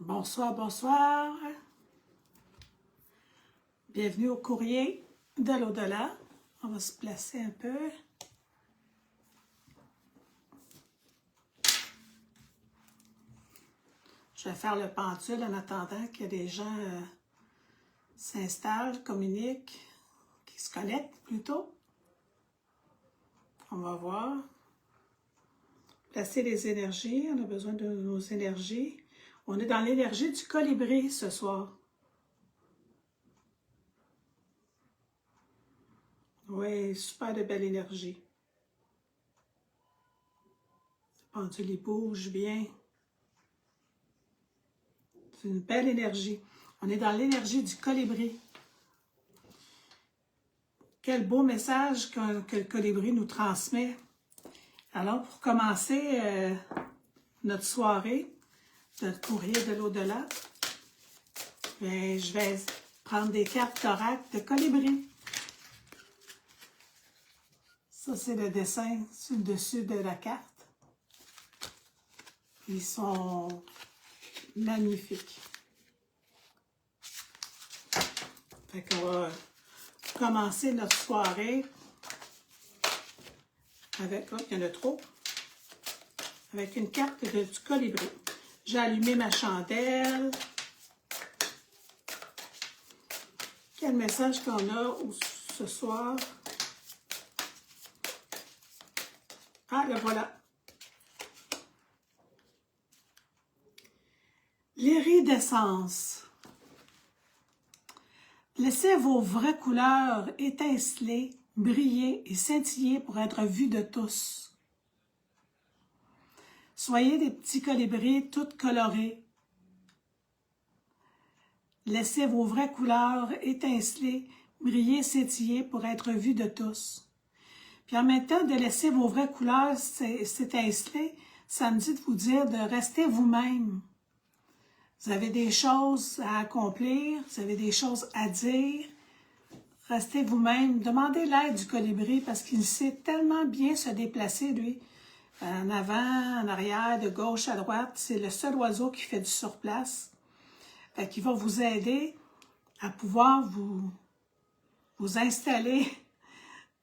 Bonsoir, bonsoir. Bienvenue au courrier de l'au-delà. On va se placer un peu. Je vais faire le pendule en attendant que des gens s'installent, communiquent, qui se connectent plutôt. On va voir. Placer les énergies. On a besoin de nos énergies. On est dans l'énergie du colibri ce soir. Oui, super de belle énergie. Le pendule, il bouge bien. C'est une belle énergie. On est dans l'énergie du colibri. Quel beau message que le colibri nous transmet. Alors, pour commencer notre soirée de courrier de l'au-delà, je vais prendre des cartes d'oracle de colibri. Ça, c'est le dessin sur le dessus de la carte. Ils sont magnifiques. Fait qu'on va commencer notre soirée avec, oh, il y en a trop, avec une carte du colibri. J'ai allumé ma chandelle. Quel message qu'on a ce soir? Ah, le voilà. L'iridescence. Laissez vos vraies couleurs étinceler, briller et scintiller pour être vus de tous. Soyez des petits colibris toutes colorés. Laissez vos vraies couleurs étinceler, briller, scintiller pour être vus de tous. Puis en même temps, de laisser vos vraies couleurs s'étinceler, ça me dit de vous dire de rester vous-même. Vous avez des choses à accomplir, vous avez des choses à dire. Restez vous-même. Demandez l'aide du colibri parce qu'il sait tellement bien se déplacer, lui. En avant, en arrière, de gauche à droite. C'est le seul oiseau qui fait du surplace. Fait qu'il va vous aider à pouvoir vous installer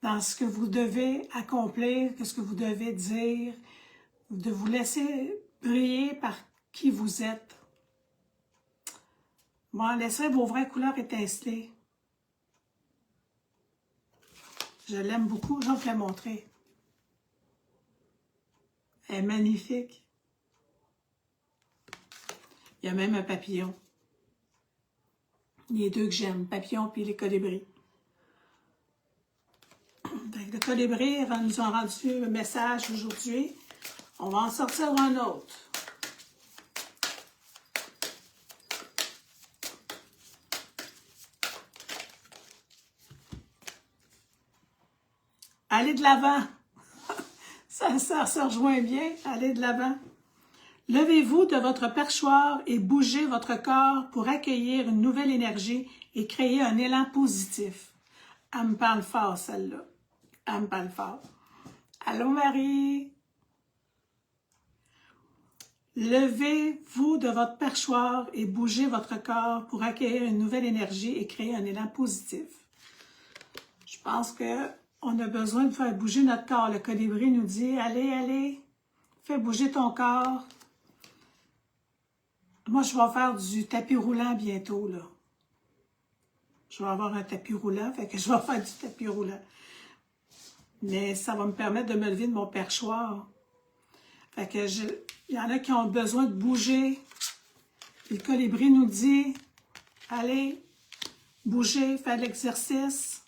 dans ce que vous devez accomplir, ce que vous devez dire, de vous laisser briller par qui vous êtes. Bon, laissez vos vraies couleurs étinceler. Je l'aime beaucoup, je vais vous la montrer. Elle est magnifique. Il y a même un papillon. Les deux que j'aime, papillon puis les colibris. Donc, le colibri nous a rendu un message aujourd'hui. On va en sortir un autre. Allez de l'avant. Ça se rejoint bien. Allez de l'avant. Levez-vous de votre perchoir et bougez votre corps pour accueillir une nouvelle énergie et créer un élan positif. Elle me parle fort, celle-là. Elle me parle fort. Allô, Marie? Levez-vous de votre perchoir et bougez votre corps pour accueillir une nouvelle énergie et créer un élan positif. Je pense qu'on a besoin de faire bouger notre corps. Le colibri nous dit, allez, allez, fais bouger ton corps. Moi, je vais faire du tapis roulant bientôt, là. Je vais avoir un tapis roulant, fait que je vais faire du tapis roulant. Mais ça va me permettre de me lever de mon perchoir. Fait que il y en a qui ont besoin de bouger. Puis le colibri nous dit, allez, bouger, faire de l'exercice.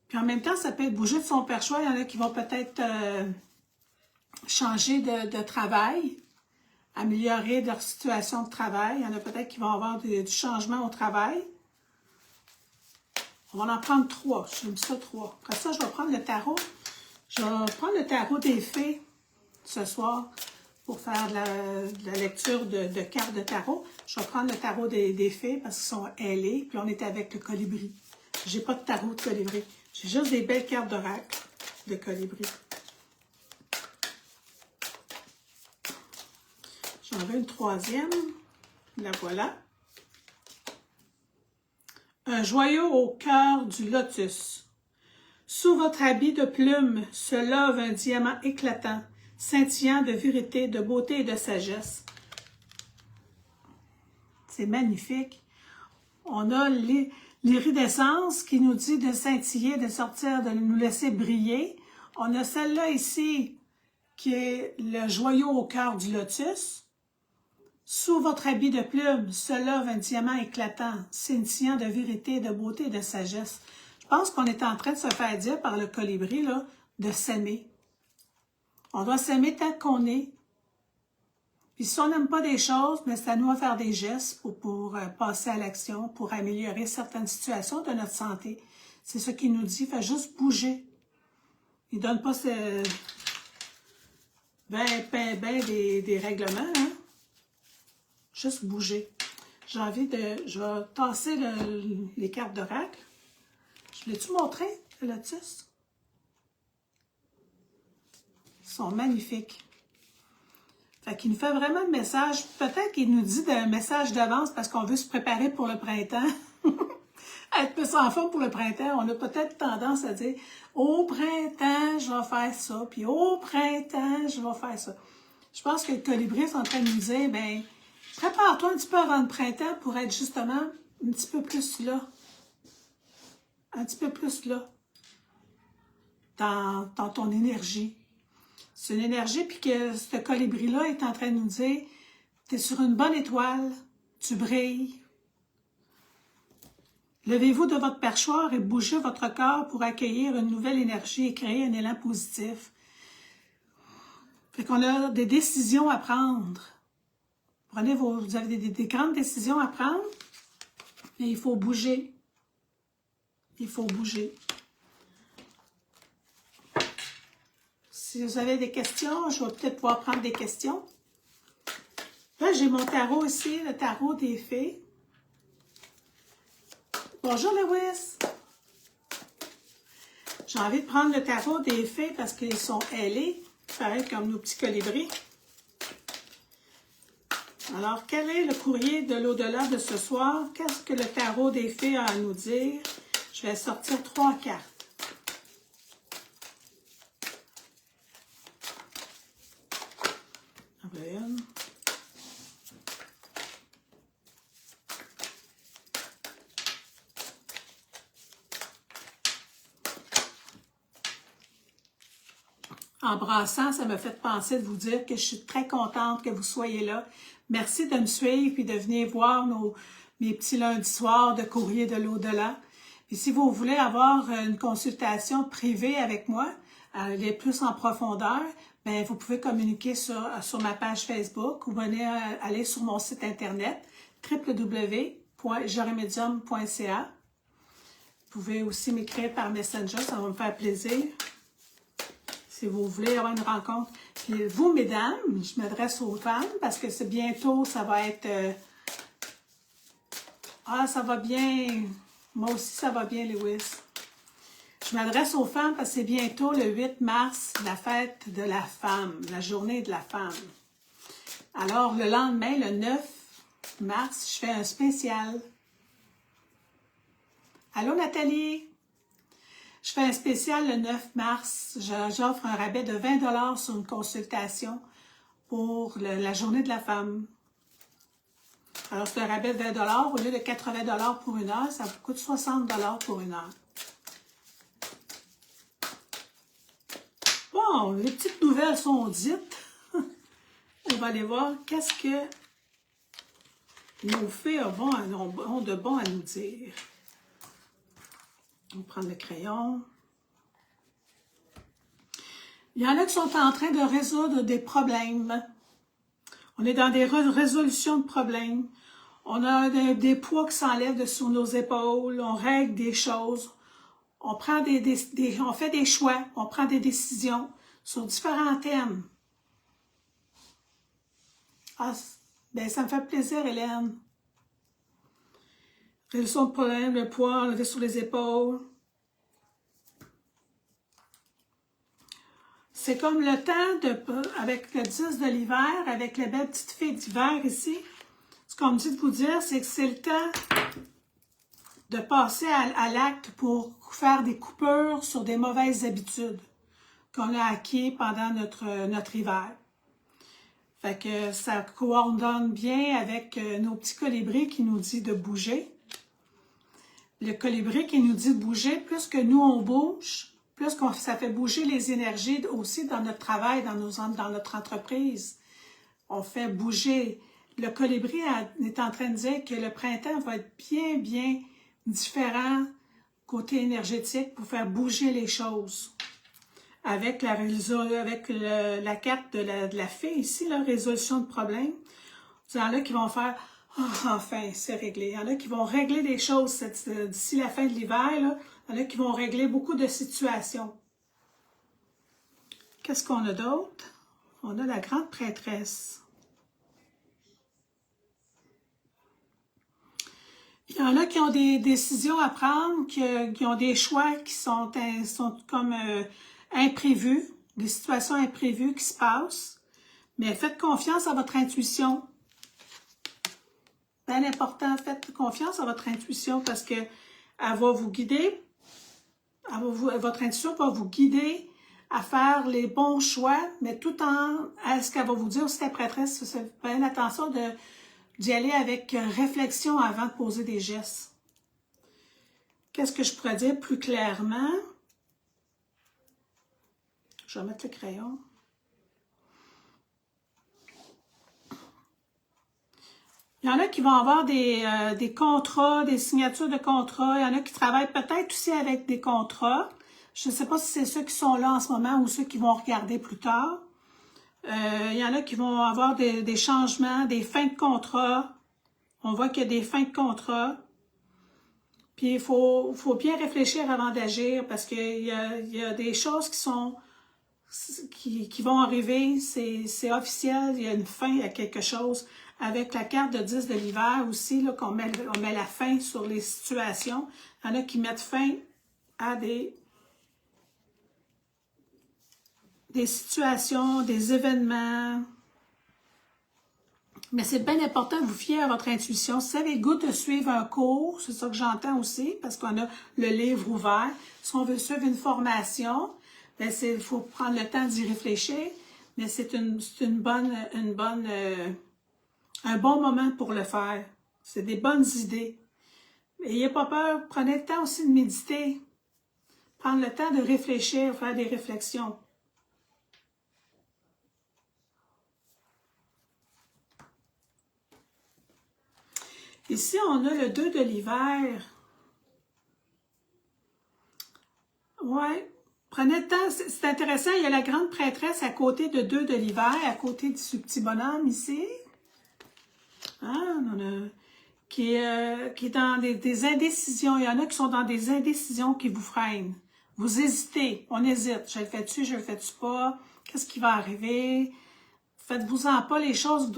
Puis en même temps, ça peut être bouger de son perchoir. Il y en a qui vont peut-être changer de travail, améliorer leur situation de travail. Il y en a peut-être qui vont avoir du changement au travail. On va en prendre 3. J'aime ça 3. Après ça, je vais prendre le tarot. Je vais prendre le tarot des fées ce soir pour faire de la lecture de cartes de tarot. Je vais prendre le tarot des fées parce qu'ils sont ailés. Puis on est avec le colibri. J'ai pas de tarot de colibri. J'ai juste des belles cartes d'oracle de colibri. J'en veux une troisième. La voilà. Un joyau au cœur du lotus. Sous votre habit de plumes se love un diamant éclatant, scintillant de vérité, de beauté et de sagesse. C'est magnifique. On a l'iridescence qui nous dit de scintiller, de sortir, de nous laisser briller. On a celle-là ici qui est le joyau au cœur du lotus. Sous votre habit de plumes se love un diamant éclatant, scintillant de vérité, de beauté et de sagesse. Je pense qu'on est en train de se faire dire par le colibri là, de s'aimer. On doit s'aimer tel qu'on est. Puis si on n'aime pas des choses, mais c'est à nous de faire des gestes pour passer à l'action, pour améliorer certaines situations de notre santé. C'est ce qu'il nous dit, fait juste bouger. Il ne donne pas des règlements, hein? Juste bouger. J'ai envie de... Je vais tasser les cartes d'oracle. Je l'ai-tu montré, le lotus? Ils sont magnifiques. Fait qu'il nous fait vraiment le message. Peut-être qu'il nous dit un message d'avance parce qu'on veut se préparer pour le printemps. Être plus en forme pour le printemps. On a peut-être tendance à dire « Au printemps, je vais faire ça. » Puis « Au printemps, je vais faire ça. » Je pense que le colibri est en train de nous dire « Ben, prépare-toi un petit peu avant le printemps pour être justement un petit peu plus là. Un petit peu plus là. Dans ton énergie. » C'est une énergie, puis que ce colibri-là est en train de nous dire « Tu es sur une bonne étoile, tu brilles. » Levez-vous de votre perchoir et bougez votre corps pour accueillir une nouvelle énergie et créer un élan positif. Fait qu'on a des décisions à prendre. Vous avez des grandes décisions à prendre, et il faut bouger. Il faut bouger. Si vous avez des questions, je vais peut-être pouvoir prendre des questions. Là, j'ai mon tarot ici, le tarot des fées. Bonjour Lewis! J'ai envie de prendre le tarot des fées parce qu'ils sont ailés, pareil comme nos petits colibris. Alors, quel est le courrier de l'au-delà de ce soir? Qu'est-ce que le tarot des fées a à nous dire? Je vais sortir 3 cartes. Une. En brassant, ça me fait penser de vous dire que je suis très contente que vous soyez là. Merci de me suivre et de venir voir mes petits lundis soirs de courrier de l'au-delà. Et si vous voulez avoir une consultation privée avec moi, aller plus en profondeur, bien, vous pouvez communiquer sur ma page Facebook ou venez aller sur mon site internet www.joremedium.ca. Vous pouvez aussi m'écrire par Messenger, ça va me faire plaisir. Si vous voulez avoir une rencontre. Puis vous, mesdames, je m'adresse aux femmes parce que c'est bientôt, ça va être... ça va bien. Moi aussi, ça va bien, Lewis. Je m'adresse aux femmes parce que c'est bientôt le 8 mars, la fête de la femme, la journée de la femme. Alors, le lendemain, le 9 mars, je fais un spécial. Allô, Nathalie? Je fais un spécial le 9 mars. J'offre un rabais de 20 $ sur une consultation pour la journée de la femme. Alors, c'est un rabais de 20 $. Au lieu de 80 $ pour une heure, ça vous coûte 60 $ pour une heure. Bon, les petites nouvelles sont dites. On va aller voir qu'est-ce que nos fées ont de bon à nous dire. On va prendre le crayon. Il y en a qui sont en train de résoudre des problèmes. On est dans des résolutions de problèmes. On a des poids qui s'enlèvent de sur nos épaules. On règle des choses. On prend on fait des choix. On prend des décisions sur différents thèmes. Ben, ça me fait plaisir, Hélène. Résolution de problème, le poids enlevé sur les épaules. C'est comme le temps avec le 10 de l'hiver, avec les belles petites fées d'hiver ici. Ce qu'on me dit de vous dire, c'est que c'est le temps de passer à l'acte pour faire des coupures sur des mauvaises habitudes qu'on a acquis pendant notre hiver. Fait que ça coordonne bien avec nos petits colibris qui nous dit de bouger. Le colibri qui nous dit de bouger, plus que nous on bouge, plus que ça fait bouger les énergies aussi dans notre travail, dans notre entreprise. On fait bouger. Le colibri est en train de dire que le printemps va être bien, bien différent côté énergétique pour faire bouger les choses. Avec la carte de la fée ici, la résolution de problèmes, il y en a qui vont faire « enfin, c'est réglé ». Il y en a qui vont régler des choses d'ici la fin de l'hiver. Il y en a qui vont régler beaucoup de situations. Qu'est-ce qu'on a d'autre? On a la grande prêtresse. Il y en a qui ont des décisions à prendre, qui ont des choix qui sont comme imprévus, des situations imprévues qui se passent. Mais faites confiance à votre intuition. Bien important, faites confiance à votre intuition parce que elle va vous guider. Votre intuition va vous guider à faire les bons choix, mais tout en... ce qu'elle va vous dire aussi, la prêtresse, faites bien attention d'y aller avec réflexion avant de poser des gestes. Qu'est-ce que je pourrais dire plus clairement? Je vais mettre le crayon. Il y en a qui vont avoir des contrats, des signatures de contrats. Il y en a qui travaillent peut-être aussi avec des contrats. Je ne sais pas si c'est ceux qui sont là en ce moment ou ceux qui vont regarder plus tard. Il y en a qui vont avoir des changements, des fins de contrat. On voit qu'il y a des fins de contrat. Puis il faut bien réfléchir avant d'agir parce qu'il y a des choses qui vont arriver. C'est officiel, il y a une fin à quelque chose. Avec la carte de 10 de l'hiver aussi, là, on met la fin sur les situations. Il y en a qui mettent fin à des situations, des événements. Mais c'est bien important de vous fier à votre intuition. Si vous avez le goût de suivre un cours, c'est ça que j'entends aussi, parce qu'on a le livre ouvert. Si on veut suivre une formation, ben il faut prendre le temps d'y réfléchir, mais c'est un bon moment pour le faire. C'est des bonnes idées. N'ayez pas peur, prenez le temps aussi de méditer. Prendre le temps de réfléchir, faire des réflexions. Ici, on a le 2 de l'hiver. Ouais. Prenez le temps, c'est intéressant. Il y a la grande prêtresse à côté de 2 de l'hiver, à côté de ce petit bonhomme ici. Hein? Qui est dans des indécisions. Il y en a qui sont dans des indécisions qui vous freinent. Vous hésitez. On hésite. Je le fais-tu, je le fais-tu pas? Qu'est-ce qui va arriver? Faites-vous-en pas, les choses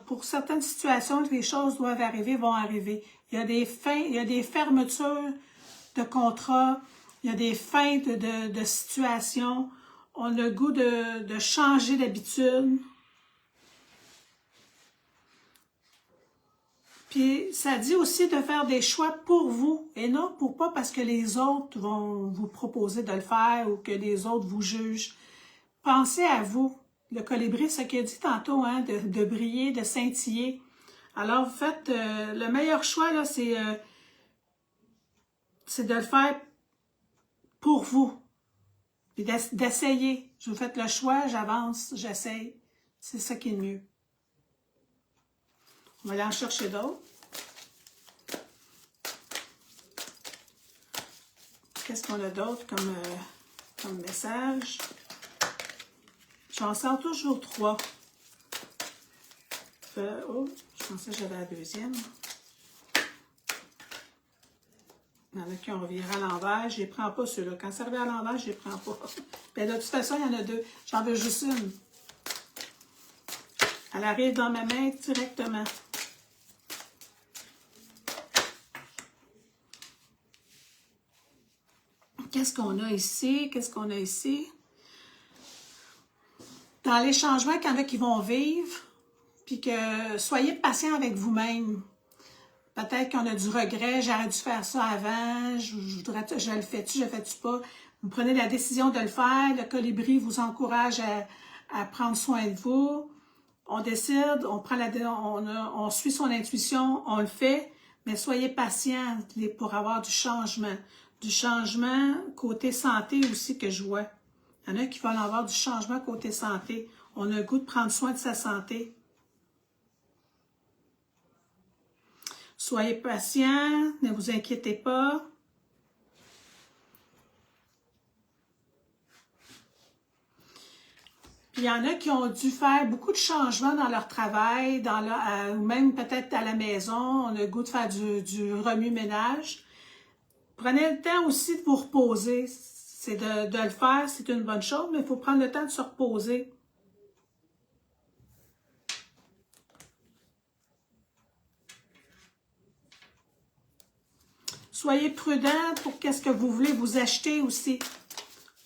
pour certaines situations, les choses doivent arriver, vont arriver. Il y a des fins, il y a des fermetures de contrats, il y a des fins de situations. On a le goût de changer d'habitude. Puis ça dit aussi de faire des choix pour vous et non pas parce que les autres vont vous proposer de le faire ou que les autres vous jugent. Pensez à vous. Le colibri, ce qu'il a dit tantôt, hein, de briller, de scintiller. Alors, vous faites le meilleur choix, là, c'est de le faire pour vous. Puis d'essayer. Je vous faites le choix, j'avance, j'essaye. C'est ça qui est le mieux. On va aller en chercher d'autres. Qu'est-ce qu'on a d'autre comme message? J'en sors toujours 3. Oh, je pensais que j'avais la deuxième. Il y en a qui ont reviré à l'envers. Je ne les prends pas ceux-là. Quand ça revient à l'envers, je ne les prends pas. Bien, de toute façon, il y en a 2. J'en veux juste une. Elle arrive dans ma main directement. Qu'est-ce qu'on a ici? Qu'est-ce qu'on a ici? Dans les changements qu'il y en a qui vont vivre, puis que soyez patient avec vous-même. Peut-être qu'on a du regret, j'aurais dû faire ça avant, je le fais-tu, je le fais-tu pas. Vous prenez la décision de le faire, le colibri vous encourage à prendre soin de vous. On décide, on suit son intuition, on le fait, mais soyez patients pour avoir du changement. Du changement côté santé aussi que je vois. Il y en a qui veulent avoir du changement côté santé. On a le goût de prendre soin de sa santé. Soyez patient, ne vous inquiétez pas. Puis il y en a qui ont dû faire beaucoup de changements dans leur travail, ou même peut-être à la maison. On a le goût de faire du remue-ménage. Prenez le temps aussi de vous reposer. C'est de le faire, c'est une bonne chose, mais il faut prendre le temps de se reposer. Soyez prudent pour qu'est-ce que vous voulez vous acheter aussi.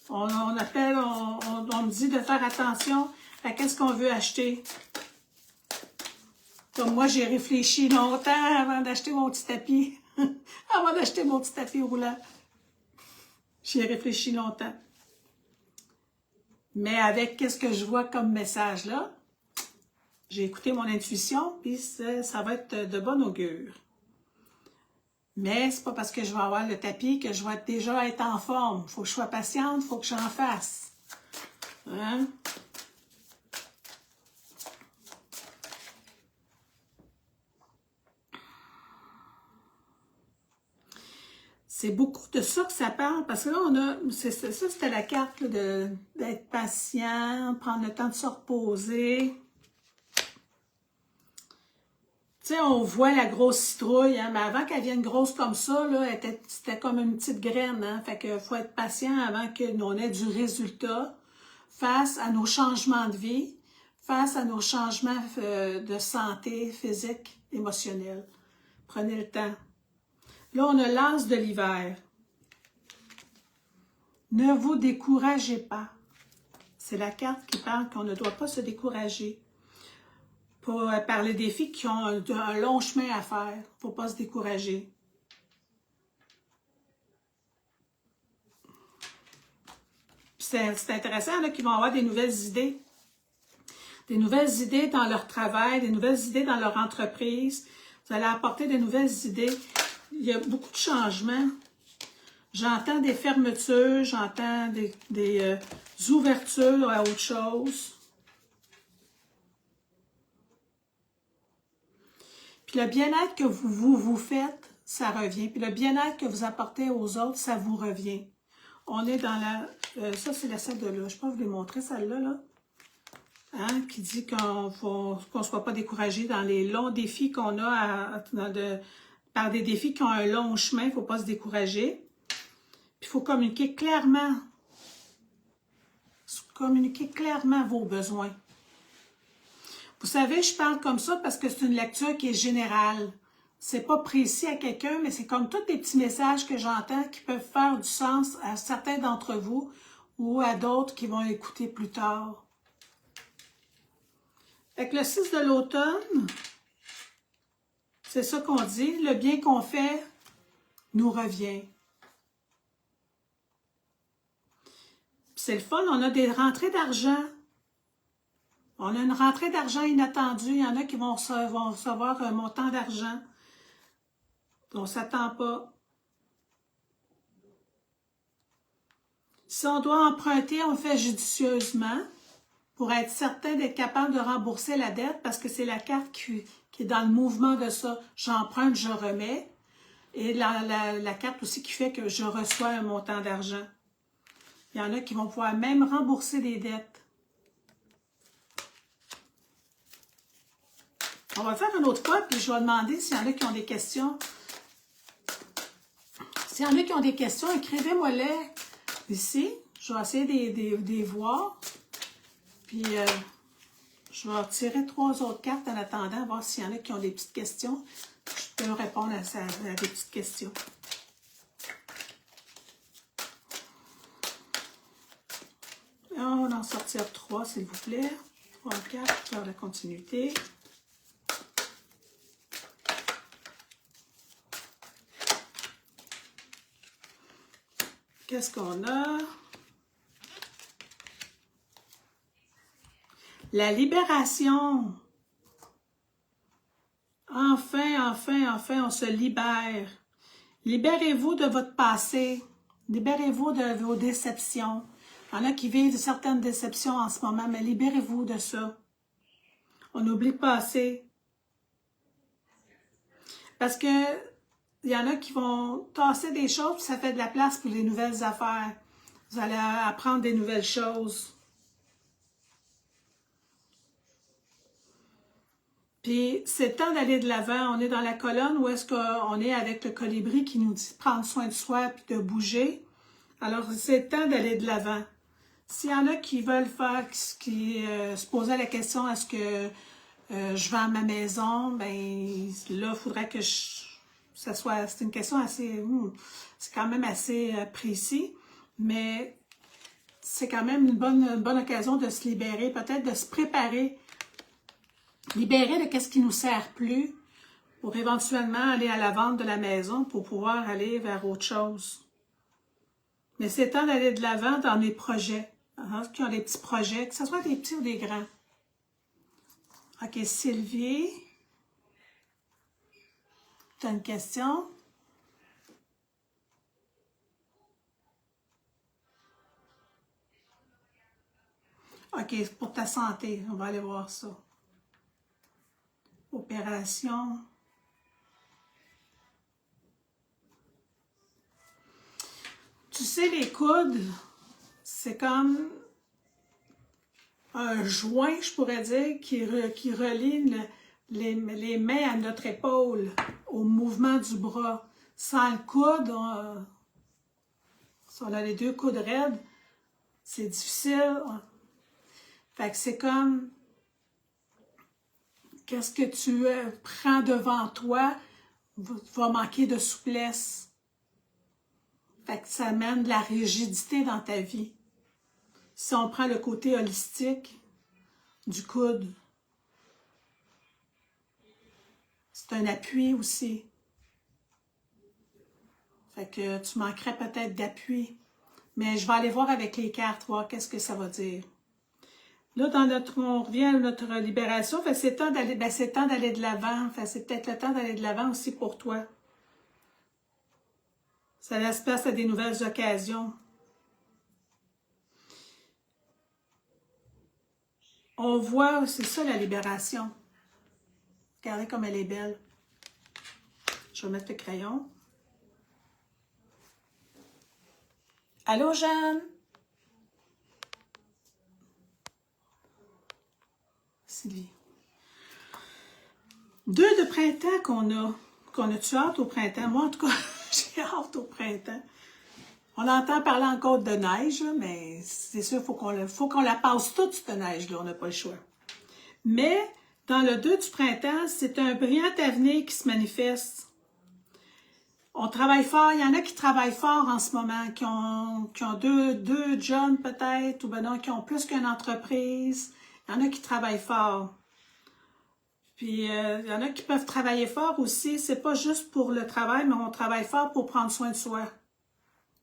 On me dit de faire attention à qu'est-ce qu'on veut acheter. Comme moi, j'ai réfléchi longtemps avant d'acheter mon petit tapis. Avant d'acheter mon petit tapis roulant. J'y ai réfléchi longtemps. Mais avec qu'est-ce que je vois comme message là, j'ai écouté mon intuition, puis ça va être de bon augure. Mais c'est pas parce que je vais avoir le tapis que je vais déjà être en forme. Il faut que je sois patiente, il faut que j'en fasse. Hein? C'est beaucoup de ça que ça parle, parce que là, ça c'était la carte d'être patient, prendre le temps de se reposer. Tu sais, on voit la grosse citrouille, hein, mais avant qu'elle vienne grosse comme ça, c'était comme une petite graine. Hein, fait qu'il faut être patient avant qu'on ait du résultat face à nos changements de vie, face à nos changements de santé physique, émotionnelle. Prenez le temps. Là, on a l'as de l'hiver. Ne vous découragez pas. C'est la carte qui parle qu'on ne doit pas se décourager. Par les défis qui ont un long chemin à faire. Il ne faut pas se décourager. C'est intéressant là, qu'ils vont avoir des nouvelles idées. Des nouvelles idées dans leur travail, des nouvelles idées dans leur entreprise. Vous allez apporter de nouvelles idées. Il y a beaucoup de changements. J'entends des fermetures, j'entends des ouvertures à autre chose. Puis le bien-être que vous faites, ça revient. Puis le bien-être que vous apportez aux autres, ça vous revient. On est dans la... ça, c'est la celle de là. Je peux vous les montrer, celle-là, là. Hein, qui dit qu'on ne soit pas découragé dans les longs défis qu'on a par des défis qui ont un long chemin. Il ne faut pas se décourager. Puis il faut communiquer clairement. Communiquer clairement vos besoins. Vous savez, je parle comme ça parce que c'est une lecture qui est générale. C'est pas précis à quelqu'un, mais c'est comme tous les petits messages que j'entends qui peuvent faire du sens à certains d'entre vous ou à d'autres qui vont écouter plus tard. Fait que le 6 de l'automne, c'est ça qu'on dit, le bien qu'on fait nous revient. C'est le fun, on a des rentrées d'argent. On a une rentrée d'argent inattendue. Il y en a qui vont recevoir un montant d'argent. On ne s'attend pas. Si on doit emprunter, on le fait judicieusement pour être certain d'être capable de rembourser la dette parce que c'est la carte qui est dans le mouvement de ça. J'emprunte, je remets. Et la carte aussi qui fait que je reçois un montant d'argent. Il y en a qui vont pouvoir même rembourser des dettes. On va faire une autre fois, puis je vais demander s'il y en a qui ont des questions. S'il y en a qui ont des questions, écrivez-moi-les ici. Je vais essayer de les voir. Puis, je vais retirer 3 autres cartes en attendant, voir s'il y en a qui ont des petites questions. Je peux répondre à des petites questions. On va en sortir 3, s'il vous plaît. 3 cartes, faire la continuité. Qu'est-ce qu'on a? La libération. Enfin, on se libère. Libérez-vous de votre passé. Libérez-vous de vos déceptions. Il y en a qui vivent certaines déceptions en ce moment, mais libérez-vous de ça. On oublie le passé. Parce que il y en a qui vont tasser des choses, puis ça fait de la place pour les nouvelles affaires. Vous allez apprendre des nouvelles choses. Puis, c'est temps d'aller de l'avant. On est dans la colonne où est-ce qu'on est avec le colibri qui nous dit de prendre soin de soi puis de bouger. Alors, c'est temps d'aller de l'avant. S'il y en a qui veulent faire, qui se posaient la question, est-ce que je vends ma maison? Ben là, il faudrait que ça soit, c'est une question assez, c'est quand même assez précis, mais c'est quand même une bonne occasion de se libérer, peut-être de se préparer. Libérer de ce qui nous sert plus pour éventuellement aller à la vente de la maison pour pouvoir aller vers autre chose. Mais c'est temps d'aller de l'avant dans les projets. Ceux qui ont des petits projets, que ce soit des petits ou des grands. OK, Sylvie. Tu as une question? OK, c'est pour ta santé. On va aller voir ça. Opération. Tu sais, les coudes, c'est comme un joint, je pourrais dire, qui relie les mains à notre épaule, au mouvement du bras. Sans le coude, si on a les deux coudes raides, c'est difficile. Fait que c'est comme, qu'est-ce que tu prends devant toi va manquer de souplesse. Fait que ça amène de la rigidité dans ta vie. Si on prend le côté holistique du coude, c'est un appui aussi. Fait que tu manquerais peut-être d'appui. Mais je vais aller voir avec les cartes, voir qu'est-ce que ça va dire. Là, on revient à notre libération. Fait que c'est temps d'aller, c'est temps d'aller de l'avant. Fait que c'est peut-être le temps d'aller de l'avant aussi pour toi. Ça laisse place à des nouvelles occasions. On voit, c'est ça la libération. Regardez comme elle est belle. Je vais mettre le crayon. Allô, Jeanne? Sylvie. 2 de printemps qu'on a-tu hâte au printemps? Moi, en tout cas, j'ai hâte au printemps. On entend parler encore de neige, mais c'est sûr, faut qu'on la passe toute, cette neige-là, on n'a pas le choix. Mais, dans le 2 du printemps, c'est un brillant avenir qui se manifeste. On travaille fort, il y en a qui travaillent fort en ce moment, qui ont deux jobs peut-être, ou ben non, qui ont plus qu'une entreprise. Il y en a qui travaillent fort. Puis, il y en a qui peuvent travailler fort aussi. C'est pas juste pour le travail, mais on travaille fort pour prendre soin de soi.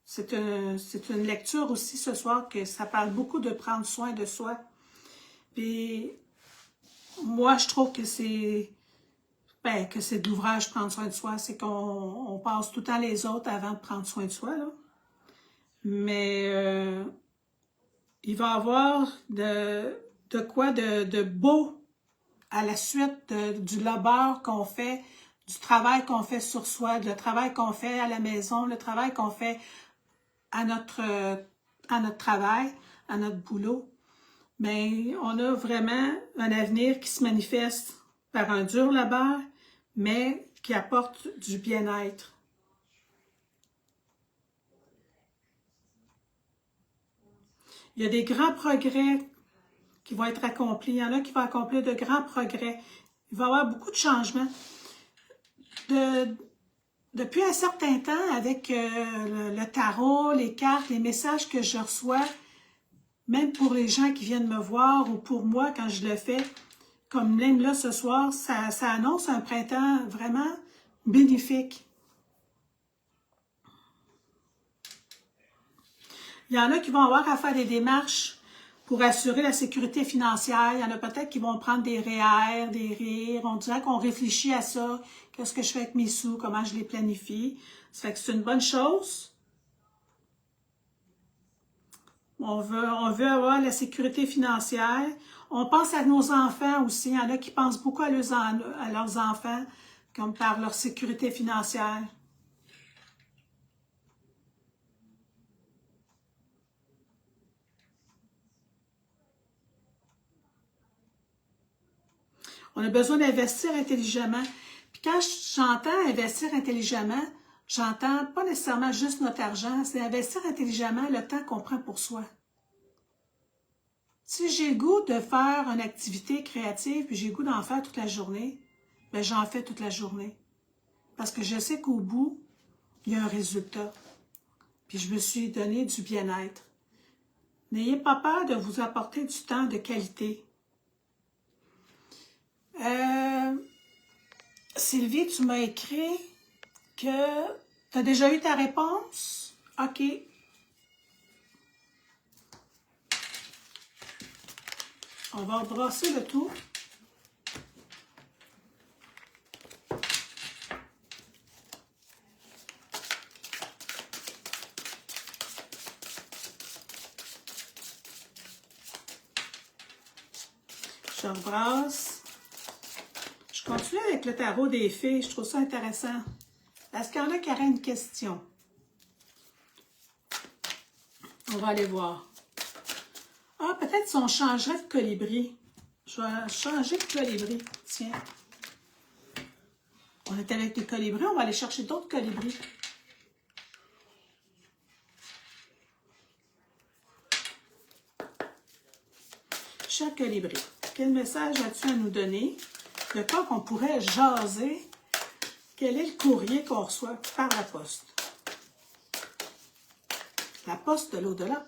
C'est une lecture aussi ce soir que ça parle beaucoup de prendre soin de soi. Puis, moi, je trouve que c'est de l'ouvrage prendre soin de soi. C'est qu'on passe tout le temps les autres avant de prendre soin de soi, là. Mais il va y avoir de quoi de beau à la suite du labeur qu'on fait, du travail qu'on fait sur soi, le travail qu'on fait à la maison, le travail qu'on fait à notre travail, à notre boulot. Mais on a vraiment un avenir qui se manifeste par un dur labeur, mais qui apporte du bien-être. Il y a des grands progrès qui vont être accomplis. Il y en a qui vont accomplir de grands progrès. Il va y avoir beaucoup de changements. Depuis un certain temps, avec le tarot, les cartes, les messages que je reçois, même pour les gens qui viennent me voir ou pour moi quand je le fais, comme même là ce soir, ça annonce un printemps vraiment bénéfique. Il y en a qui vont avoir à faire des démarches pour assurer la sécurité financière. Il y en a peut-être qui vont prendre des REER, des RIR. On dirait qu'on réfléchit à ça. Qu'est-ce que je fais avec mes sous? Comment je les planifie? Ça fait que c'est une bonne chose. On veut avoir la sécurité financière. On pense à nos enfants aussi. Il y en a qui pensent beaucoup à leurs enfants, comme par leur sécurité financière. On a besoin d'investir intelligemment. Puis quand j'entends investir intelligemment, j'entends pas nécessairement juste notre argent, c'est investir intelligemment le temps qu'on prend pour soi. Si j'ai le goût de faire une activité créative, puis j'ai le goût d'en faire toute la journée, ben j'en fais toute la journée. Parce que je sais qu'au bout, il y a un résultat. Puis je me suis donné du bien-être. N'ayez pas peur de vous apporter du temps de qualité. Sylvie, tu m'as écrit que tu as déjà eu ta réponse? OK. On va brasser le tout. Je rebrasse. Je continue avec le tarot des fées. Je trouve ça intéressant. Est-ce qu'il y en a qui auraient une question? On va aller voir. Ah, peut-être si on changerait de colibri. Je vais changer de colibri. Tiens. On est avec des colibris. On va aller chercher d'autres colibris. Cher colibri, quel message as-tu à nous donner? De quoi qu'on pourrait jaser? Quel est le courrier qu'on reçoit par la poste? La poste de l'au-delà.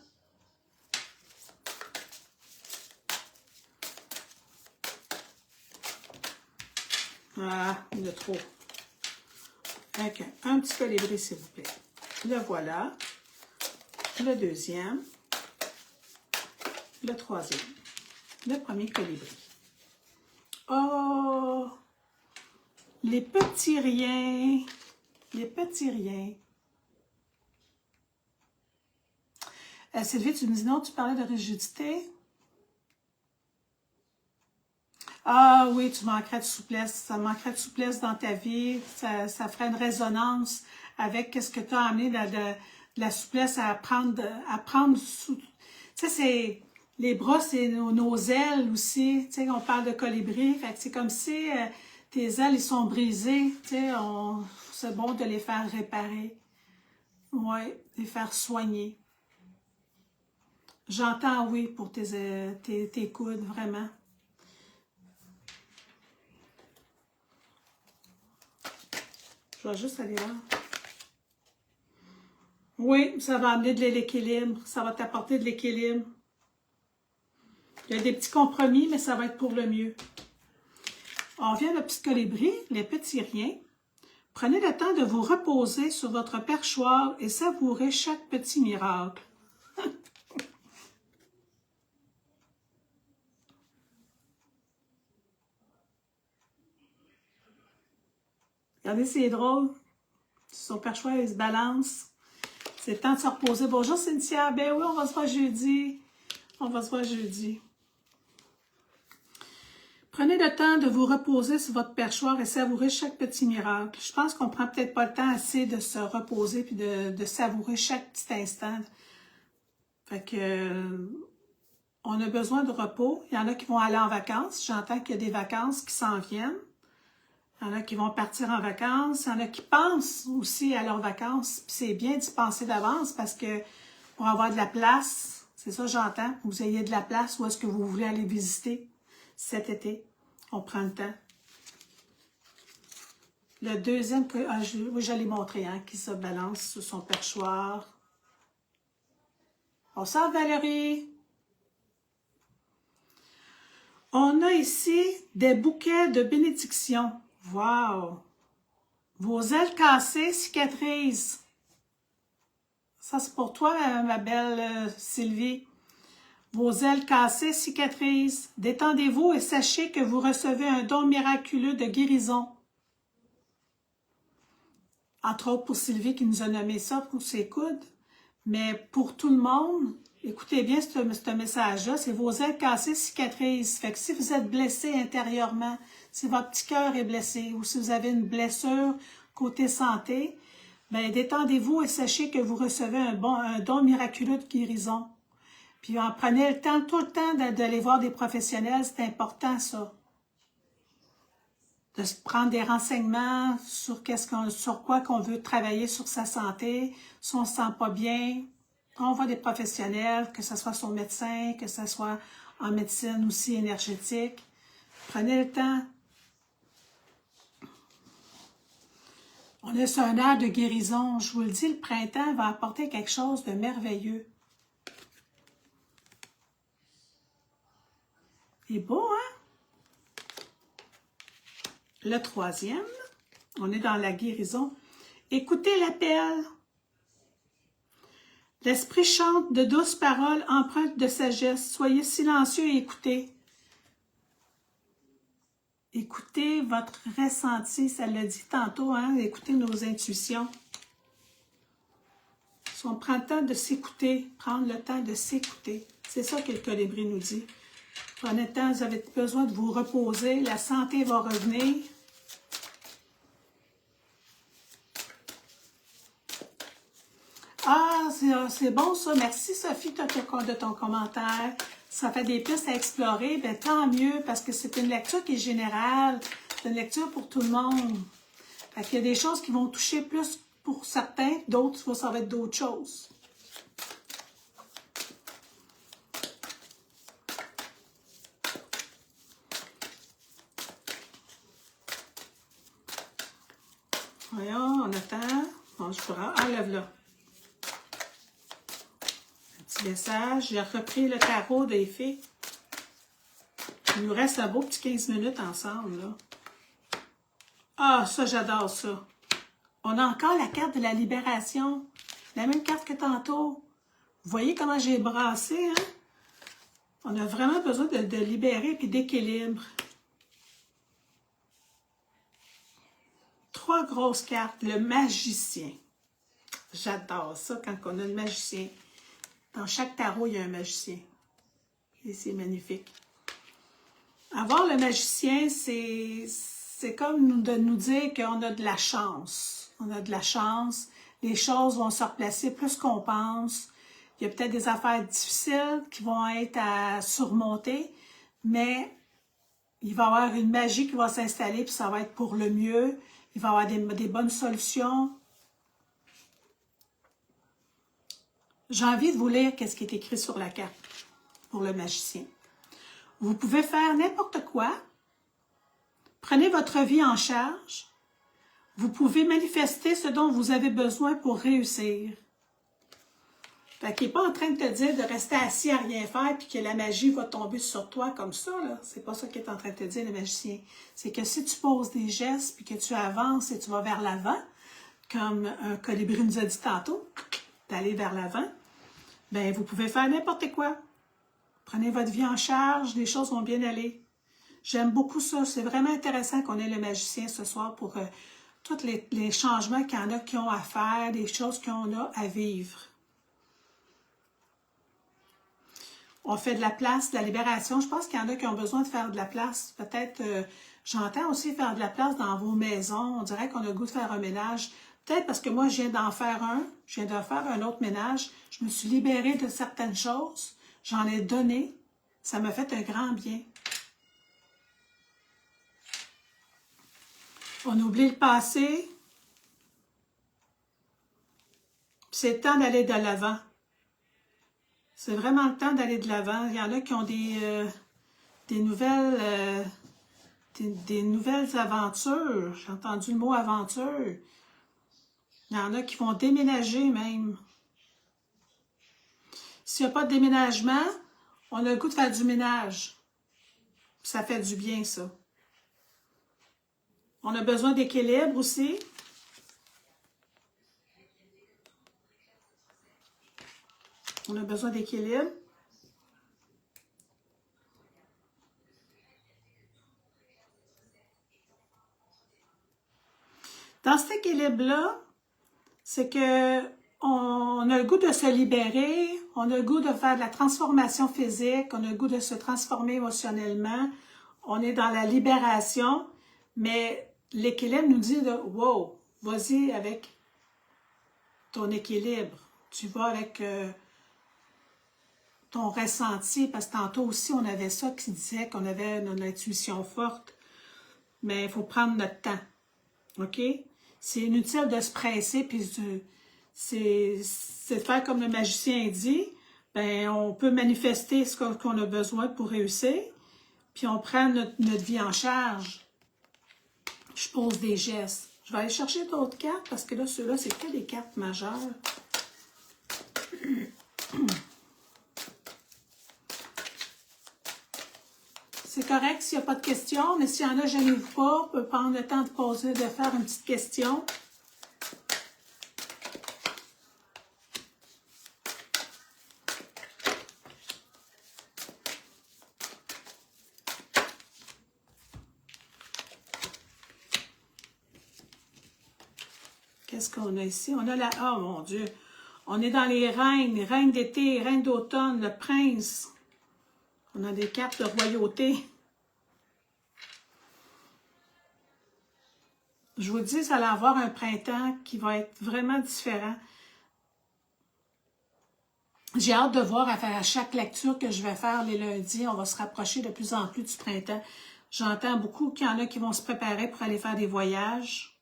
Ah, il y en a trop. Avec un petit colibri, s'il vous plaît. Le voilà. Le deuxième. Le troisième. Le premier colibri. Oh! Les petits riens. Les petits riens. Sylvie, tu me dis non, tu parlais de rigidité? Ah oui, tu manquerais de souplesse. Ça manquerait de souplesse dans ta vie. Ça ferait une résonance avec ce que tu as amené de la souplesse à prendre sous. Tu sais, c'est les bras, c'est nos ailes aussi. Tu sais, on parle de colibri. Fait que c'est comme si tes ailes, ils sont brisées. Tu sais, c'est bon de les faire réparer. Oui, les faire soigner. J'entends oui pour tes coudes, vraiment. Je vais juste aller voir. Oui, ça va amener de l'équilibre. Ça va t'apporter de l'équilibre. Il y a des petits compromis, mais ça va être pour le mieux. On vient le petit colibri, les petits riens. Prenez le temps de vous reposer sur votre perchoir et savourez chaque petit miracle. Regardez, c'est drôle. Son perchoir, il se balance. C'est le temps de se reposer. Bonjour Cynthia. Ben oui, on va se voir jeudi. On va se voir jeudi. Prenez le temps de vous reposer sur votre perchoir et savourer chaque petit miracle. Je pense qu'on prend peut-être pas le temps assez de se reposer puis de savourer chaque petit instant. Fait que on a besoin de repos. Il y en a qui vont aller en vacances. J'entends qu'il y a des vacances qui s'en viennent. Il y en a qui vont partir en vacances. Il y en a qui pensent aussi à leurs vacances. C'est bien d'y penser d'avance parce que pour avoir de la place, c'est ça j'entends, vous ayez de la place où est-ce que vous voulez aller visiter cet été. On prend le temps. Le deuxième, oui, je l'ai montré, hein, qui se balance sur son perchoir. Bonsoir Valérie. On a ici des bouquets de bénédictions. Wow! Vos ailes cassées cicatrisent. Ça, c'est pour toi, ma belle Sylvie. Vos ailes cassées cicatrisent. Détendez-vous et sachez que vous recevez un don miraculeux de guérison. Entre autres pour Sylvie qui nous a nommé ça pour ses coudes. Mais pour tout le monde, écoutez bien ce message-là, c'est vos ailes cassées cicatrisent. Fait que si vous êtes blessé intérieurement, si votre petit cœur est blessé ou si vous avez une blessure côté santé, bien, détendez-vous et sachez que vous recevez un don miraculeux de guérison. Puis prenez le temps, tout le temps d'aller voir des professionnels, c'est important ça. De se prendre des renseignements sur sur quoi qu'on veut travailler sur sa santé, si on ne se sent pas bien. On voit des professionnels, que ce soit son médecin, que ce soit en médecine aussi énergétique. Prenez le temps. On est sur un air de guérison. Je vous le dis, le printemps va apporter quelque chose de merveilleux. C'est beau, hein? Le troisième, on est dans la guérison. Écoutez l'appel. L'esprit chante de douces paroles empreintes de sagesse. Soyez silencieux et écoutez. Écoutez votre ressenti, ça l'a dit tantôt, hein? Écoutez nos intuitions. Si on prend le temps de s'écouter, prendre le temps de s'écouter, c'est ça que le colibri nous dit. Prenez le temps, vous avez besoin de vous reposer, la santé va revenir. Ah, c'est bon ça. Merci Sophie de ton commentaire. Ça fait des pistes à explorer. Ben, tant mieux parce que c'est une lecture qui est générale. C'est une lecture pour tout le monde. Fait qu'il y a des choses qui vont toucher plus pour certains, d'autres, ça va être d'autres choses. Voyons, on attend. Bon, je pourrais enlève là. Message. J'ai repris le tarot des fées. Il nous reste un beau petit 15 minutes ensemble, là. Ah, ça, j'adore ça. On a encore la carte de la libération. La même carte que tantôt. Vous voyez comment j'ai brassé, hein? On a vraiment besoin de libérer et d'équilibre. 3 grosses cartes. Le magicien. J'adore ça quand on a le magicien. Dans chaque tarot, il y a un magicien. Et c'est magnifique. Avoir le magicien, c'est comme de nous dire qu'on a de la chance. On a de la chance. Les choses vont se replacer plus qu'on pense. Il y a peut-être des affaires difficiles qui vont être à surmonter, mais il va y avoir une magie qui va s'installer, puis ça va être pour le mieux. Il va y avoir des bonnes solutions. J'ai envie de vous lire ce qui est écrit sur la carte pour le magicien. Vous pouvez faire n'importe quoi. Prenez votre vie en charge. Vous pouvez manifester ce dont vous avez besoin pour réussir. Fait qu'il n'est pas en train de te dire de rester assis à rien faire puis que la magie va tomber sur toi comme ça, là. C'est pas ça qu'il est en train de te dire, le magicien. C'est que si tu poses des gestes puis que tu avances et tu vas vers l'avant, comme un colibri nous a dit tantôt, d'aller vers l'avant, bien, vous pouvez faire n'importe quoi. Prenez votre vie en charge, les choses vont bien aller. J'aime beaucoup ça. C'est vraiment intéressant qu'on ait le magicien ce soir pour tous les changements qu'il y en a qui ont à faire, les choses qu'on a à vivre. On fait de la place, de la libération. Je pense qu'il y en a qui ont besoin de faire de la place. Peut-être, j'entends aussi faire de la place dans vos maisons. On dirait qu'on a le goût de faire un ménage. Peut-être parce que moi, je viens d'en faire un. Je viens de faire un autre ménage. Je me suis libérée de certaines choses. J'en ai donné. Ça m'a fait un grand bien. On oublie le passé. C'est le temps d'aller de l'avant. C'est vraiment le temps d'aller de l'avant. Il y en a qui ont des nouvelles aventures. J'ai entendu le mot aventure. Il y en a qui vont déménager même. S'il n'y a pas de déménagement, on a le goût de faire du ménage. Ça fait du bien, ça. On a besoin d'équilibre aussi. On a besoin d'équilibre. Dans cet équilibre-là, c'est que on a le goût de se libérer, on a le goût de faire de la transformation physique, on a le goût de se transformer émotionnellement, on est dans la libération, mais l'équilibre nous dit de « wow, vas-y avec ton équilibre, tu vas avec ton ressenti », parce que tantôt aussi on avait ça qui disait qu'on avait notre intuition forte, mais il faut prendre notre temps, ok? C'est inutile de se presser, puis c'est de faire comme le magicien dit, ben on peut manifester ce qu'on a besoin pour réussir, puis on prend notre vie en charge. Je pose des gestes. Je vais aller chercher d'autres cartes, parce que là, ceux-là, c'est que des cartes majeures. C'est correct s'il n'y a pas de questions, mais s'il y en a, gênez-vous pas, on peut prendre le temps de poser, de faire une petite question. Qu'est-ce qu'on a ici? On a la... Oh mon Dieu! On est dans les reines d'été, reines d'automne, le prince. On a des cartes de royauté. Je vous dis, ça va avoir un printemps qui va être vraiment différent. J'ai hâte de voir à chaque lecture que je vais faire les lundis, on va se rapprocher de plus en plus du printemps. J'entends beaucoup qu'il y en a qui vont se préparer pour aller faire des voyages.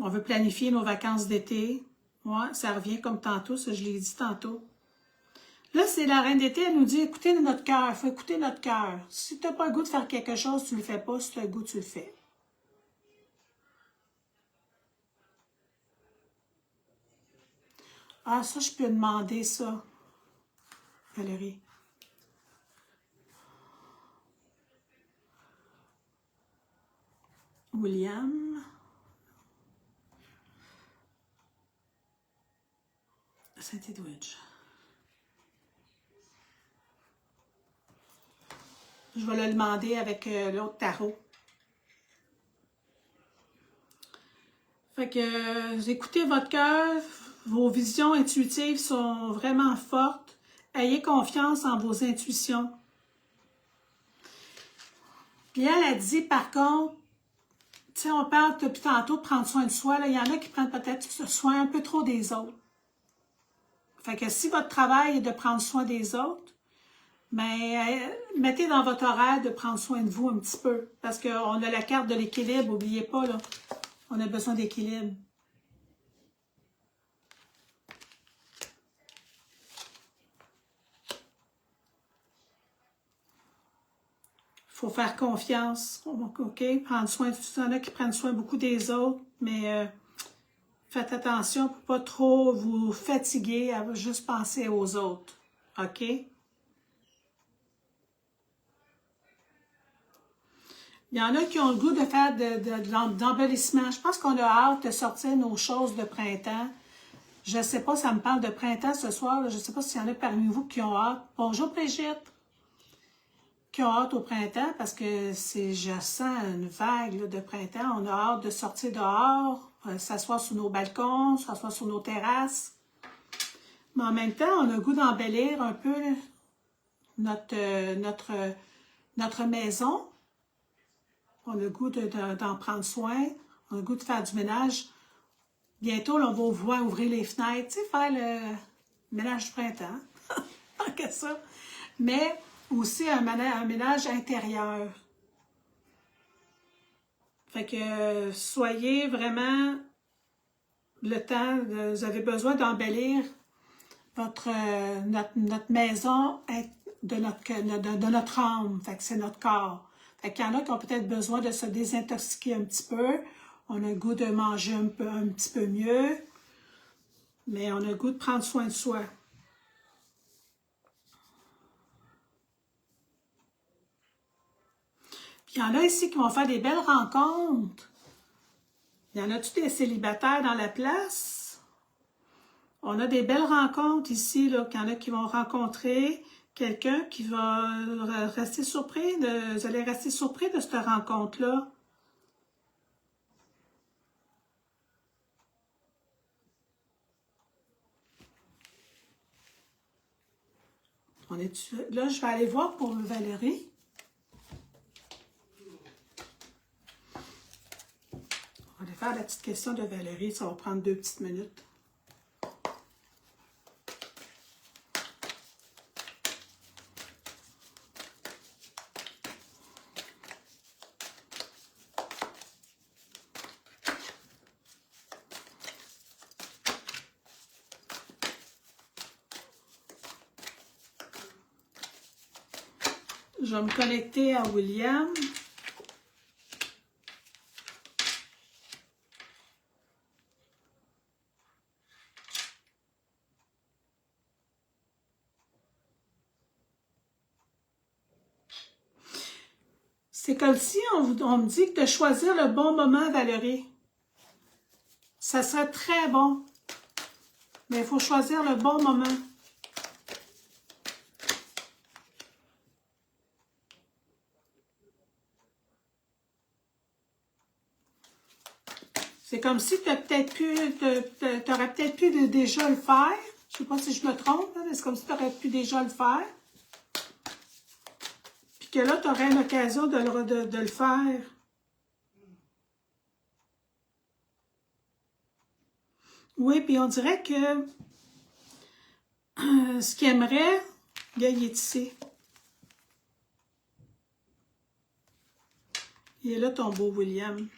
On veut planifier nos vacances d'été. Ouais, ça revient comme tantôt, ça je l'ai dit tantôt. Là, c'est la reine d'été, elle nous dit, écoutez notre cœur, il faut écouter notre cœur. Si tu n'as pas le goût de faire quelque chose, tu ne le fais pas. Si tu as le goût, tu le fais. Ah, ça, je peux demander ça, Valérie. William. Saint-Edwidge. Je vais le demander avec l'autre tarot. Fait que écoutez votre cœur, vos visions intuitives sont vraiment fortes. Ayez confiance en vos intuitions. Puis elle a dit par contre, tu sais, on parle depuis tantôt de prendre soin de soi. Là, il y en a qui prennent peut-être soin un peu trop des autres. Fait que si votre travail est de prendre soin des autres, mais mettez dans votre horaire de prendre soin de vous un petit peu. Parce qu'on a la carte de l'équilibre, n'oubliez pas, là. On a besoin d'équilibre. Il faut faire confiance. OK? Prendre soin de tout. Il y en a qui prennent soin beaucoup des autres, mais faites attention pour ne pas trop vous fatiguer à juste penser aux autres. OK? Il y en a qui ont le goût de faire d'embellissement. Je pense qu'on a hâte de sortir nos choses de printemps. Je ne sais pas, ça me parle de printemps ce soir. Là. Je ne sais pas s'il y en a parmi vous qui ont hâte. Bonjour Brigitte! Qui ont hâte au printemps parce que je sens une vague là, de printemps. On a hâte de sortir dehors, s'asseoir sur nos balcons, s'asseoir sur nos terrasses. Mais en même temps, on a le goût d'embellir un peu notre maison. On a le goût d'en prendre soin. On a le goût de faire du ménage. Bientôt, là, on va voir ouvrir les fenêtres, tu sais, faire le ménage du printemps. Tant que ça. Mais aussi un ménage intérieur. Fait que soyez vraiment le temps, vous avez besoin d'embellir notre maison de notre âme. Fait que c'est notre corps. Fait qu'il y en a qui ont peut-être besoin de se désintoxiquer un petit peu. On a le goût de manger un petit peu mieux. Mais on a le goût de prendre soin de soi. Puis il y en a ici qui vont faire des belles rencontres. Il y en a-tu des célibataires dans la place? On a des belles rencontres ici, là, qu'il y en a qui vont rencontrer quelqu'un qui va rester surpris vous allez rester surpris de cette rencontre-là. Là, je vais aller voir pour Valérie. On va aller faire la petite question de Valérie. Ça va prendre 2 petites minutes. Je vais me connecter à William. C'est comme si on me dit de choisir le bon moment, Valérie. Ça serait très bon. Mais il faut choisir le bon moment. C'est comme si tu aurais peut-être pu déjà le faire. Je ne sais pas si je me trompe, mais c'est comme si tu aurais pu déjà le faire. Puis que là, tu aurais l'occasion de le faire. Oui, puis on dirait que ce qu'il aimerait, il est ici. Il est là ton beau William.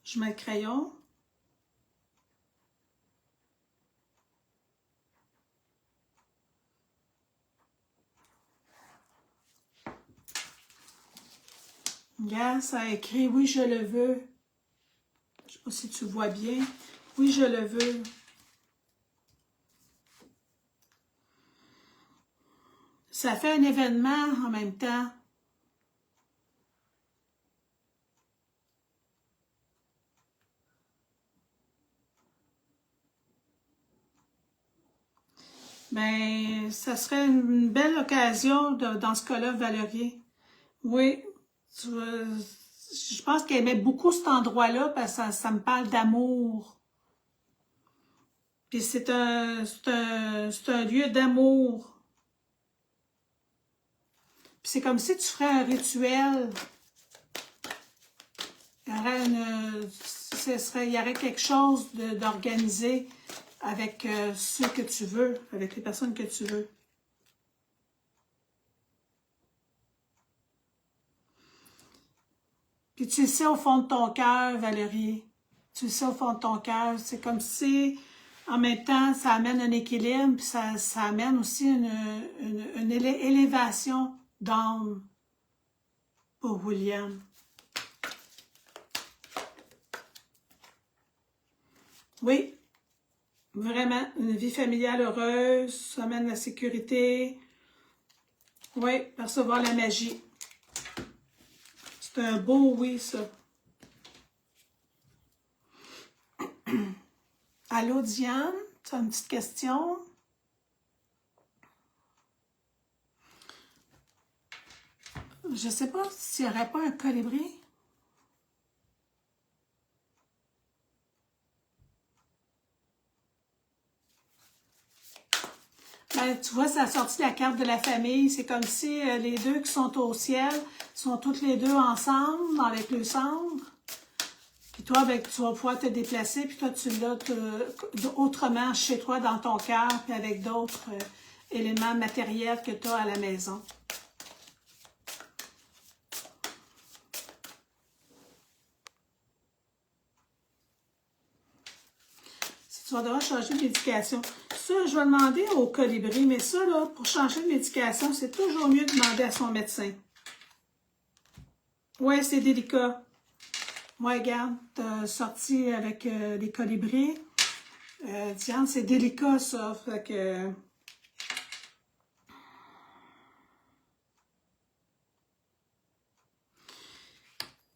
Je mets le crayon. Regarde, ça a écrit « Oui, je le veux ». Je ne sais pas si tu vois bien. « Oui, je le veux ». Ça fait un événement en même temps. Ben, ça serait une belle occasion dans ce cas-là, Valérie. Oui, je pense qu'elle aimait beaucoup cet endroit-là parce que ça me parle d'amour. Puis c'est un lieu d'amour. Puis c'est comme si tu ferais un rituel. Il y aurait quelque chose d'organisé avec ceux que tu veux, avec les personnes que tu veux. Puis tu le sais au fond de ton cœur, Valérie. Tu le sais au fond de ton cœur. C'est comme si, en même temps, ça amène un équilibre, puis ça amène aussi une élévation d'âme pour William. Oui, vraiment, une vie familiale heureuse, ça amène la sécurité. Oui, percevoir la magie. C'est un beau oui, ça. Allô, Diane, tu as une petite question? Je ne sais pas s'il n'y aurait pas un colibri. Ben, tu vois, ça a sorti la carte de la famille. C'est comme si les deux qui sont au ciel sont toutes les deux ensemble, avec le cendre. Puis toi, ben, tu vas pouvoir te déplacer, puis toi, tu l'as autrement chez toi, dans ton cœur, puis avec d'autres éléments matériels que tu as à la maison. Si tu vas devoir changer de médication. Ça, je vais demander au colibri, mais ça, là, pour changer de médication, c'est toujours mieux de demander à son médecin. Ouais, c'est délicat. Moi, regarde, t'as sorti avec les colibris. Diane, c'est délicat, ça. Fait que...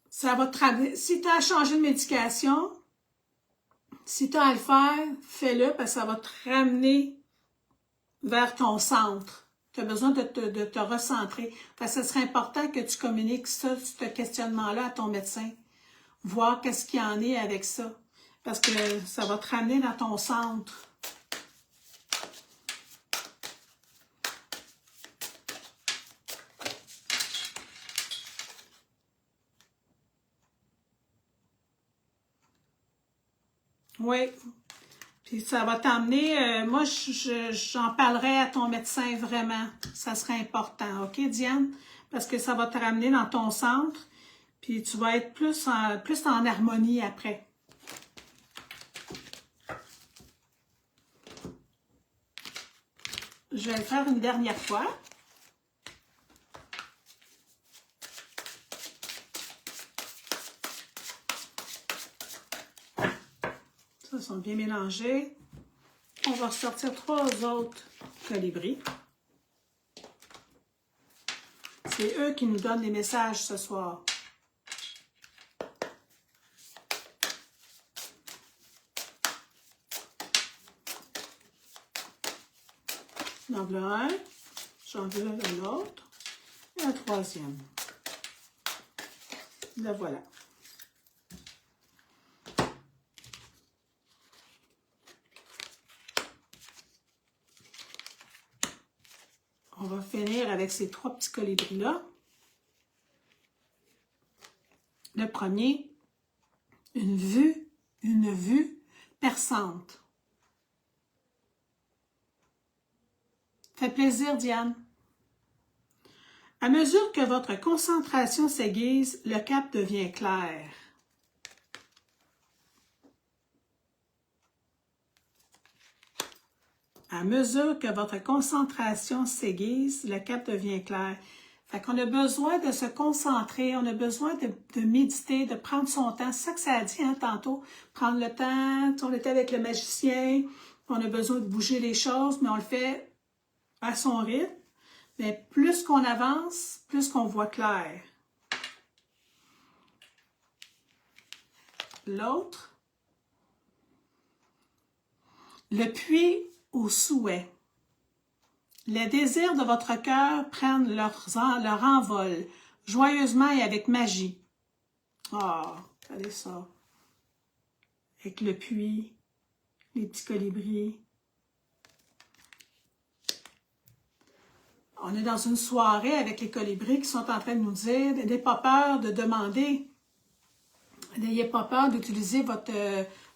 ça va te ramener... Si tu as changé de médication, Si tu as à le faire, fais-le parce que ça va te ramener vers ton centre. Tu as besoin de te recentrer. Parce que ce serait important que tu communiques ça, ce questionnement-là à ton médecin. Voir qu'est-ce qu'il y en est avec ça. Parce que ça va te ramener dans ton centre. Oui. Puis ça va t'emmener, moi j'en parlerai à ton médecin vraiment. Ça serait important, ok Diane? Parce que ça va te ramener dans ton centre. Puis tu vas être plus en harmonie après. Je vais le faire une dernière fois. Ça, sont bien mélangés. On va ressortir 3 autres colibris. C'est eux qui nous donnent les messages ce soir. J'en veux un, j'en veux un autre, et un troisième. Le voilà. On va finir avec ces 3 petits colibris-là. Le premier, une vue perçante. Fait plaisir, Diane. À mesure que votre concentration s'aiguise, le cap devient clair. À mesure que votre concentration s'aiguise, le cap devient clair. Fait qu'on a besoin de se concentrer, on a besoin de méditer, de prendre son temps. C'est ça que ça a dit tantôt, prendre le temps. On était avec le magicien, on a besoin de bouger les choses, mais on le fait à son rythme. Mais plus qu'on avance, plus qu'on voit clair. L'autre, le puits au souhait. Les désirs de votre cœur prennent leur envol, joyeusement et avec magie. Ah, regardez ça. Avec le puits, les petits colibris. On est dans une soirée avec les colibris qui sont en train de nous dire, n'ayez pas peur de demander, n'ayez pas peur d'utiliser votre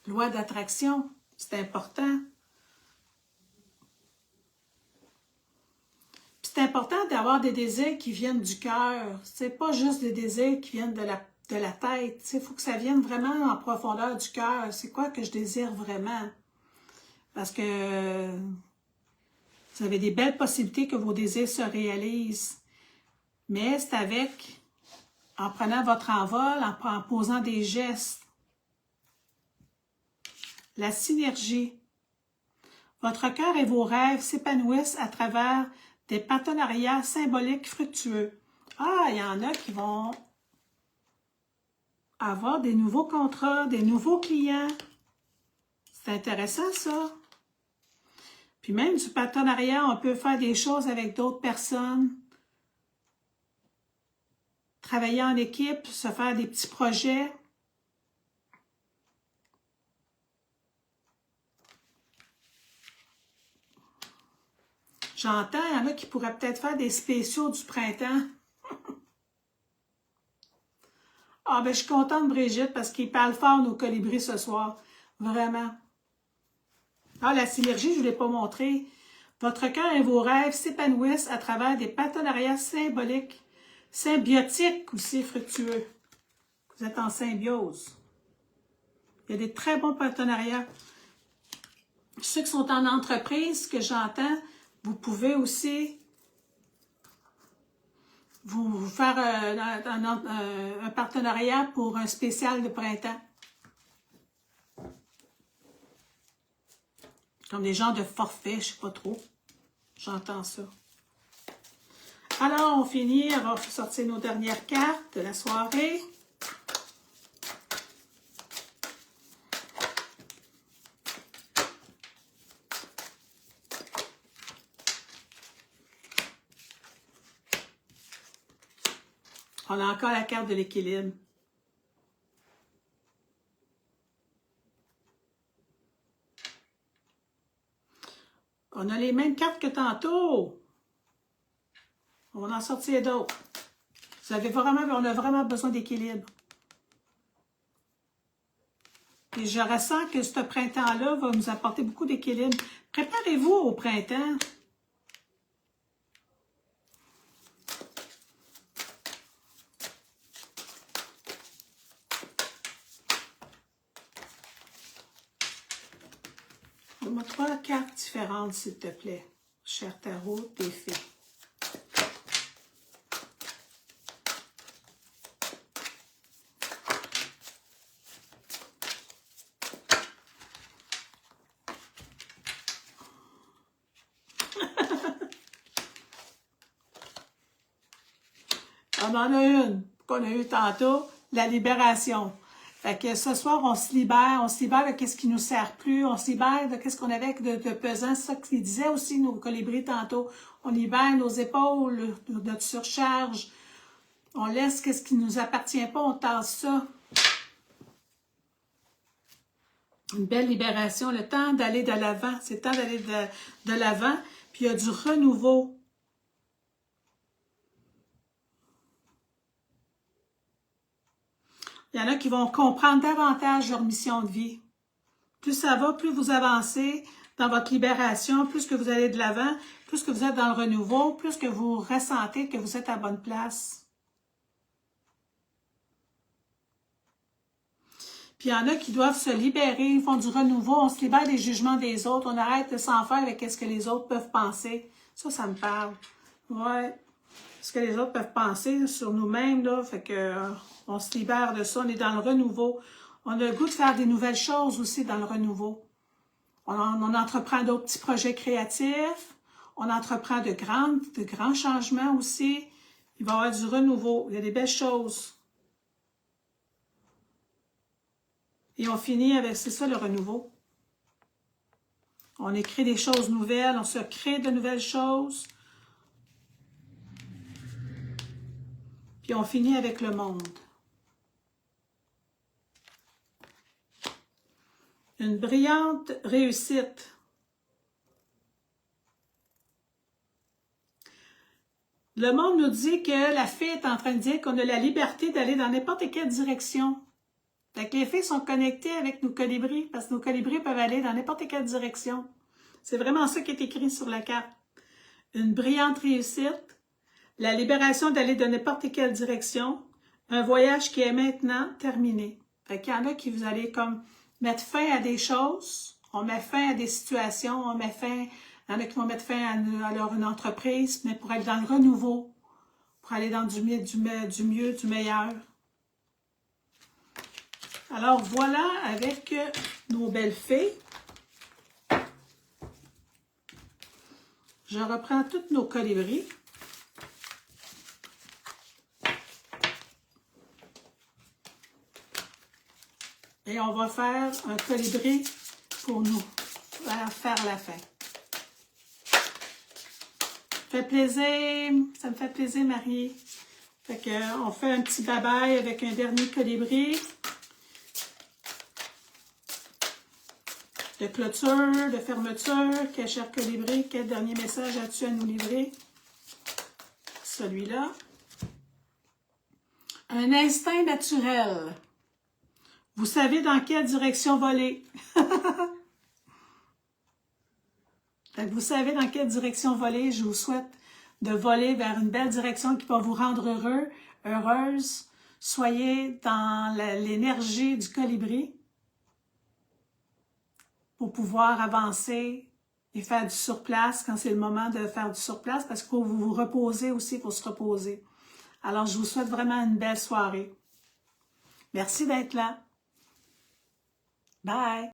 loi d'attraction, c'est important. C'est important d'avoir des désirs qui viennent du cœur. C'est pas juste des désirs qui viennent de la tête. Il faut que ça vienne vraiment en profondeur du cœur. C'est quoi que je désire vraiment? Parce que vous avez des belles possibilités que vos désirs se réalisent. Mais c'est en prenant votre envol, en posant des gestes. La synergie. Votre cœur et vos rêves s'épanouissent à travers des partenariats symboliques fructueux. Ah, il y en a qui vont avoir des nouveaux contrats, des nouveaux clients. C'est intéressant, ça. Puis même du partenariat, on peut faire des choses avec d'autres personnes. Travailler en équipe, se faire des petits projets. J'entends, il y en a qui pourraient peut-être faire des spéciaux du printemps. Ah, ben je suis contente, Brigitte, parce qu'ils parlent fort, nos colibris, ce soir. Vraiment. Ah, la synergie, je ne vous l'ai pas montré. Votre cœur et vos rêves s'épanouissent à travers des partenariats symboliques, symbiotiques aussi, fructueux. Vous êtes en symbiose. Il y a des très bons partenariats. Ceux qui sont en entreprise, ce que j'entends, vous pouvez aussi vous faire un partenariat pour un spécial de printemps. Comme des genres de forfaits, je ne sais pas trop. J'entends ça. Alors, on finit. On va sortir nos dernières cartes de la soirée. On a encore la carte de l'équilibre. On a les mêmes cartes que tantôt. On va en sortir d'autres. On a vraiment besoin d'équilibre. Et je ressens que ce printemps-là va nous apporter beaucoup d'équilibre. Préparez-vous au printemps. Donne-moi 3 cartes différentes, s'il te plaît, cher tarot des fées. On en a une qu'on a eu tantôt, la libération. Fait que ce soir, on se libère de qu'est-ce qui nous sert plus, on se libère de qu'est-ce qu'on avait de pesant. C'est ça qu'ils disaient aussi, nos colibris tantôt. On libère nos épaules, notre surcharge. On laisse qu'est-ce qui nous appartient pas, on tasse ça. Une belle libération, le temps d'aller de l'avant. C'est le temps d'aller de l'avant. Puis il y a du renouveau. Il y en a qui vont comprendre davantage leur mission de vie. Plus ça va, plus vous avancez dans votre libération, plus que vous allez de l'avant, plus que vous êtes dans le renouveau, plus que vous ressentez que vous êtes à bonne place. Puis il y en a qui doivent se libérer, ils font du renouveau, on se libère des jugements des autres, on arrête de s'en faire avec ce que les autres peuvent penser. Ça me parle. Ouais. Ce que les autres peuvent penser sur nous-mêmes, là, fait que on se libère de ça, on est dans le renouveau. On a le goût de faire des nouvelles choses aussi dans le renouveau. On entreprend d'autres petits projets créatifs, on entreprend de grands changements aussi. Il va y avoir du renouveau, il y a des belles choses. Et on finit avec, c'est ça le renouveau. On écrit des choses nouvelles, on se crée de nouvelles choses. Puis on finit avec le monde. Une brillante réussite. Le monde nous dit que la fée est en train de dire qu'on a la liberté d'aller dans n'importe quelle direction. Fait que les fées sont connectées avec nos colibris, parce que nos colibris peuvent aller dans n'importe quelle direction. C'est vraiment ça qui est écrit sur la carte. Une brillante réussite, la libération d'aller de n'importe quelle direction, un voyage qui est maintenant terminé. Fait qu'il y en a qui vous allez comme mettre fin à des choses, on met fin à des situations, on met fin, il y en a qui vont mettre fin à leur une entreprise, mais pour aller dans le renouveau, pour aller dans du mieux, du meilleur. Alors voilà avec nos belles fées. Je reprends toutes nos colibris. Et on va faire un colibri pour nous, faire la fin. Ça me fait plaisir, Marie. Fait que, on fait un petit bye-bye avec un dernier colibri. De clôture, de fermeture. Quel cher colibri, quel dernier message as-tu à nous livrer? Celui-là. Un instinct naturel. Vous savez dans quelle direction voler. Vous savez dans quelle direction voler. Je vous souhaite de voler vers une belle direction qui va vous rendre heureux, heureuse. Soyez dans l'énergie du colibri pour pouvoir avancer et faire du surplace quand c'est le moment de faire du surplace, parce qu'il faut vous reposer aussi pour se reposer. Alors, je vous souhaite vraiment une belle soirée. Merci d'être là. Bye!